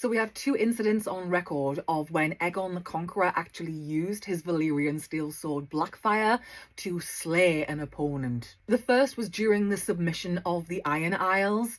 So we have two incidents on record of when Aegon the Conqueror actually used his Valyrian steel sword Blackfyre to slay an opponent. The first was during the submission of the Iron Isles.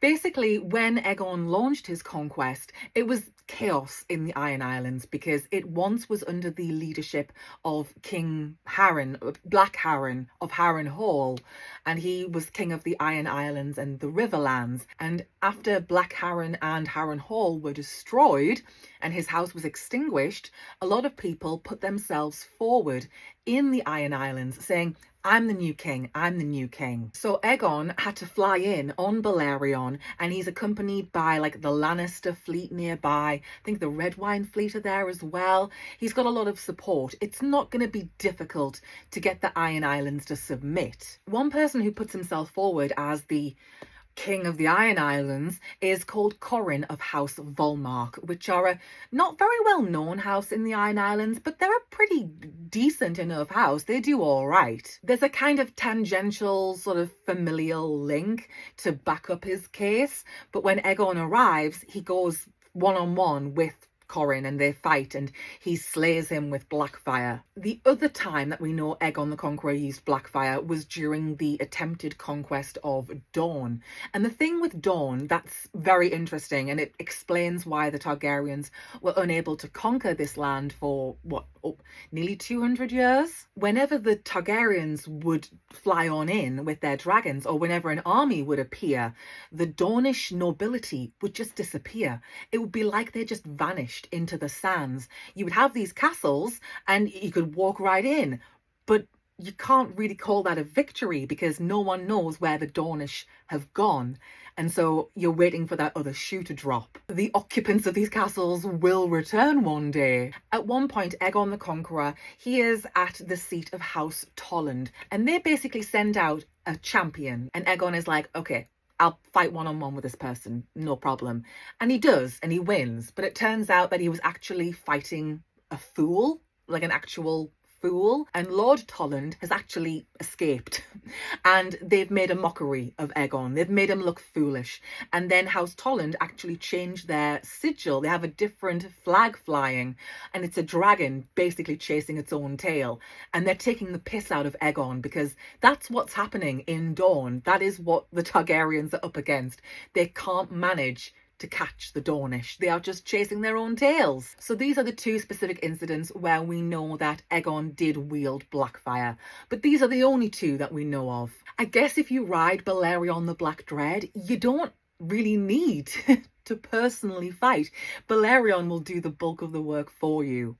Basically, when Aegon launched his conquest, it was chaos in the Iron Islands because it once was under the leadership of King Harren, Black Harren of Harrenhal, and he was king of the Iron Islands and the Riverlands. And after Black Harren and Harrenhal were destroyed and his house was extinguished, a lot of people put themselves forward in the Iron Islands saying, I'm the new king, I'm the new king. So Aegon had to fly in on Balerion, and he's accompanied by like the Lannister fleet nearby. I think the Red Wine fleet are there as well. He's got a lot of support. It's not going to be difficult to get the Iron Islands to submit. One person who puts himself forward as the King of the Iron Islands is called Corrin of House Volmark, which are a not very well known house in the Iron Islands, but they're a pretty decent enough house. They do all right. There's a kind of tangential sort of familial link to back up his case, but when Aegon arrives, he goes one-on-one with Corrin and they fight and he slays him with Blackfyre. The other time that we know Aegon the Conqueror used Blackfyre was during the attempted conquest of Dorne. And the thing with Dorne that's very interesting, and it explains why the Targaryens were unable to conquer this land for nearly 200 years. Whenever the Targaryens would fly on in with their dragons, or whenever an army would appear, the Dornish nobility would just disappear. It would be like they just vanished into the sands. You would have these castles and you could walk right in, but you can't really call that a victory because no one knows where the Dornish have gone. And so you're waiting for that other shoe to drop. The occupants of these castles will return one day. At one point, Aegon the Conqueror, he is at the seat of House Tolland, and they basically send out a champion. And Aegon is like, okay, I'll fight one-on-one with this person, no problem. And he does, and he wins. But it turns out that he was actually fighting a fool, like an actual fool, and Lord Tolland has actually escaped and they've made a mockery of Aegon. They've made him look foolish, and then House Tolland actually changed their sigil. They have a different flag flying and it's a dragon basically chasing its own tail, and they're taking the piss out of Aegon because that's what's happening in Dorne. That is what the Targaryens are up against. They can't manage to catch the Dornish. They are just chasing their own tails. So these are the two specific incidents where we know that Aegon did wield Blackfyre. But these are the only two that we know of. I guess if you ride Balerion the Black Dread, you don't really need to personally fight. Balerion will do the bulk of the work for you.